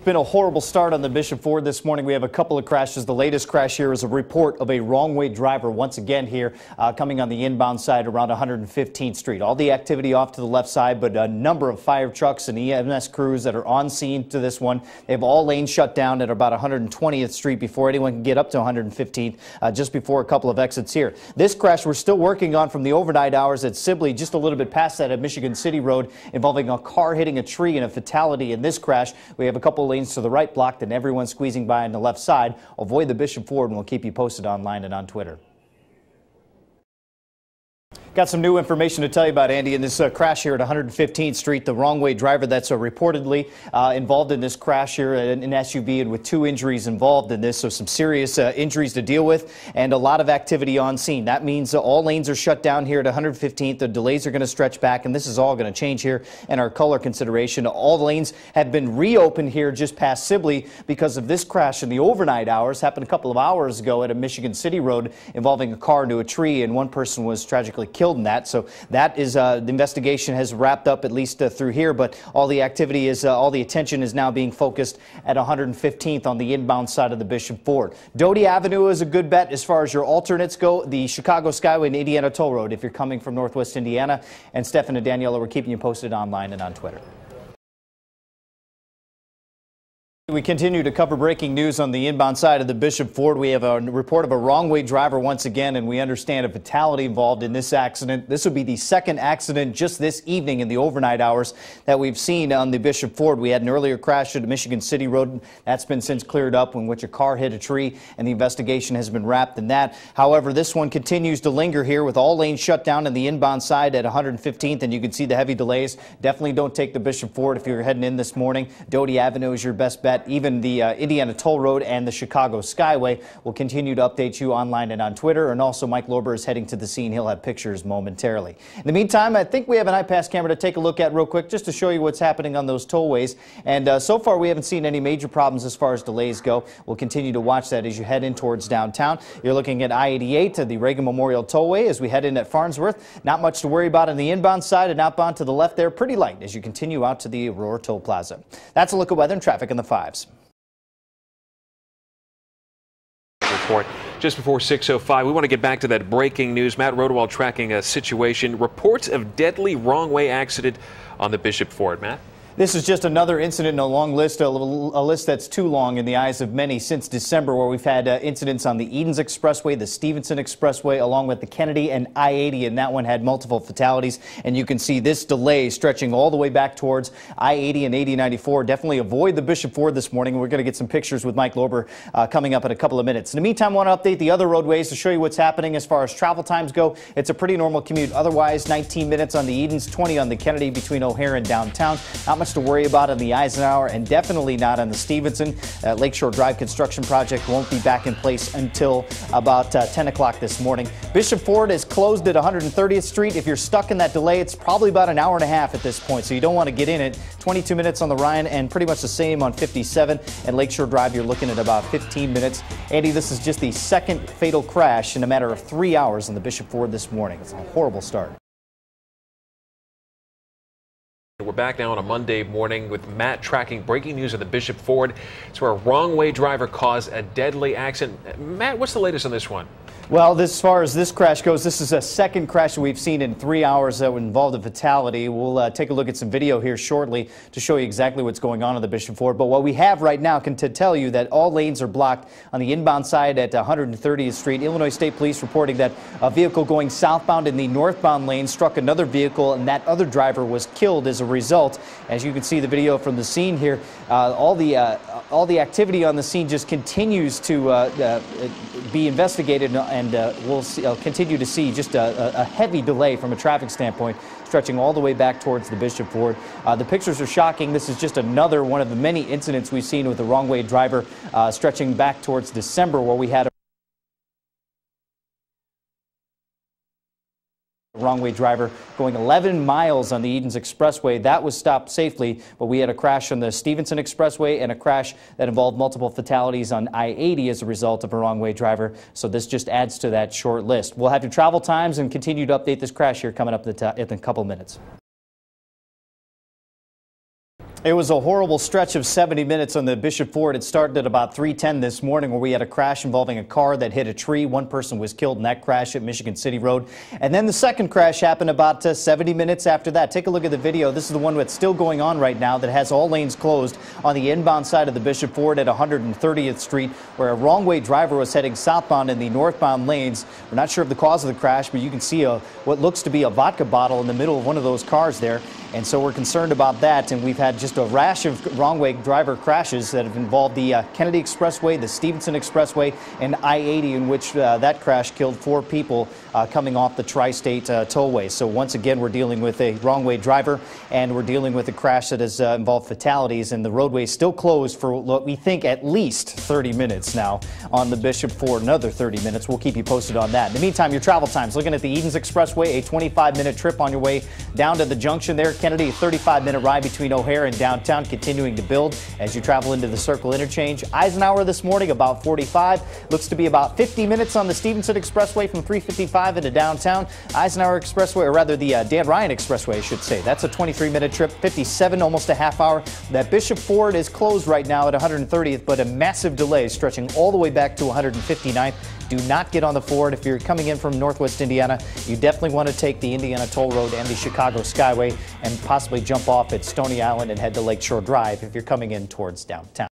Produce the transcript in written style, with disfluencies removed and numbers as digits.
It's been a horrible start on the Bishop Ford this morning. We have a couple of crashes. The latest crash here is a report of a wrong-way driver once again here coming on the inbound side around 115th Street. All the activity off to the left side, but a number of fire trucks and EMS crews that are on scene to this one. They have all lanes shut down at about 120th Street before anyone can get up to 115th, just before a couple of exits here. This crash we're still working on from the overnight hours at Sibley, just a little bit past that at Michigan City Road, involving a car hitting a tree and a fatality in this crash. We have a couple lanes to the right blocked and everyone squeezing by on the left side. Avoid the Bishop Ford and we'll keep you posted online and on Twitter. Got some new information to tell you about, Andy, in this crash here at 115th Street. The wrong-way driver that's reportedly involved in this crash here, an SUV, and with 2 injuries involved in this, so some serious injuries to deal with and a lot of activity on scene. That means all lanes are shut down here at 115th. The delays are going to stretch back, and this is all going to change here in our color consideration. All the lanes have been reopened here just past Sibley because of this crash in the overnight hours. Happened a couple of hours ago at a Michigan City Road involving a car into a tree, and one person was tragically killed in that. So that is the investigation has wrapped up at least through here, but all the activity is all the attention is now being focused at 115th on the inbound side of the Bishop Ford. Doty Avenue is a good bet as far as your alternates go. The Chicago Skyway and Indiana Toll Road if you're coming from Northwest Indiana. And Stefan and Daniela, we're keeping you posted online and on Twitter. We continue to cover breaking news on the inbound side of the Bishop Ford. We have a report of a wrong-way driver once again, and we understand a fatality involved in this accident. This will be the second accident just this evening in the overnight hours that we've seen on the Bishop Ford. We had an earlier crash at Michigan City Road. That's been since cleared up, in which a car hit a tree, and the investigation has been wrapped in that. However, this one continues to linger here with all lanes shut down in the inbound side at 115th, and you can see the heavy delays. Definitely don't take the Bishop Ford if you're heading in this morning. Doty Avenue is your best bet. Even the Indiana Toll Road and the Chicago Skyway will continue to update you online and on Twitter. And also Mike Lorber is heading to the scene. He'll have pictures momentarily. In the meantime, I think we have an iPass camera to take a look at real quick just to show you what's happening on those tollways. And so far we haven't seen any major problems as far as delays go. We'll continue to watch that as you head in towards downtown. You're looking at I-88 the Reagan Memorial Tollway as we head in at Farnsworth. Not much to worry about on the inbound side, and outbound to the left there pretty light as you continue out to the Aurora Toll Plaza. That's a look at weather and traffic in the 5s. Report just before 6:05. We want to get back to that breaking news. Matt Rodewald tracking a situation. Reports of deadly wrong-way accident on the Bishop Ford. Matt? This is just another incident in a long list, a list that's too long in the eyes of many since December, where we've had incidents on the Edens Expressway, the Stevenson Expressway, along with the Kennedy and I-80, and that one had multiple fatalities. And you can see this delay stretching all the way back towards I-80 and 8094. Definitely avoid the Bishop Ford this morning. We're going to get some pictures with Mike Lorber coming up in a couple of minutes. In the meantime, I want to update the other roadways to show you what's happening as far as travel times go. It's a pretty normal commute. Otherwise, 19 minutes on the Edens, 20 on the Kennedy between O'Hare and downtown. Not much to worry about on the Eisenhower, and definitely not on the Stevenson. Lakeshore Drive construction project won't be back in place until about 10 o'clock this morning. Bishop Ford is closed at 130th Street. If you're stuck in that delay, it's probably about an hour and a half at this point, so you don't want to get in it. 22 minutes on the Ryan, and pretty much the same on 57. And Lakeshore Drive, you're looking at about 15 minutes. Andy, this is just the second fatal crash in a matter of 3 hours on the Bishop Ford this morning. It's a horrible start. We're back now on a Monday morning with Matt tracking breaking news on the Bishop Ford. It's where a wrong-way driver caused a deadly accident. Matt, what's the latest on this one? Well, as far as this crash goes, this is a second crash that we've seen in 3 hours that involved a fatality. We'll take a look at some video here shortly to show you exactly what's going on the Bishop Ford. But what we have right now can tell you that all lanes are blocked on the inbound side at 130th Street. Illinois State Police reporting that a vehicle going southbound in the northbound lane struck another vehicle, and that other driver was killed as a result. As you can see the video from the scene here, all the activity on the scene just continues to be investigated, and we'll continue to see just a heavy delay from a traffic standpoint, stretching all the way back towards the Bishop Ford. The pictures are shocking. This is just another one of the many incidents we've seen with the wrong-way driver stretching back towards December, where we had a wrong-way driver going 11 miles on the Edens Expressway. That was stopped safely, but we had a crash on the Stevenson Expressway and a crash that involved multiple fatalities on I-80 as a result of a wrong-way driver. So this just adds to that short list. We'll have your travel times and continue to update this crash here coming up in a couple minutes. It was a horrible stretch of 70 minutes on the Bishop Ford. It started at about 3:10 this morning, where we had a crash involving a car that hit a tree. One person was killed in that crash at Michigan City Road. And then the second crash happened about 70 minutes after that. Take a look at the video. This is the one that's still going on right now that has all lanes closed on the inbound side of the Bishop Ford at 130th Street, where a wrong-way driver was heading southbound in the northbound lanes. We're not sure of the cause of the crash, but you can see what looks to be a vodka bottle in the middle of one of those cars there. And so we're concerned about that, and we've had just a rash of wrong-way driver crashes that have involved the Kennedy Expressway, the Stevenson Expressway, and I-80, in which that crash killed 4 people coming off the Tri-State Tollway. So once again, we're dealing with a wrong-way driver, and we're dealing with a crash that has involved fatalities, and the roadway is still closed for what we think at least 30 minutes now on the Bishop Ford. Another 30 minutes. We'll keep you posted on that. In the meantime, your travel times. Looking at the Edens Expressway, a 25-minute trip on your way down to the junction there. Kennedy, a 35-minute ride between O'Hare and downtown, continuing to build as you travel into the Circle Interchange. Eisenhower this morning, about 45. Looks to be about 50 minutes on the Stevenson Expressway from 355 into downtown. Eisenhower Expressway, or rather the Dan Ryan Expressway, I should say. That's a 23-minute trip, 57, almost a half hour. That Bishop Ford is closed right now at 130th, but a massive delay stretching all the way back to 159th. Do not get on the Ford. If you're coming in from Northwest Indiana, you definitely want to take the Indiana Toll Road and the Chicago Skyway and possibly jump off at Stony Island and head to Lakeshore Drive if you're coming in towards downtown.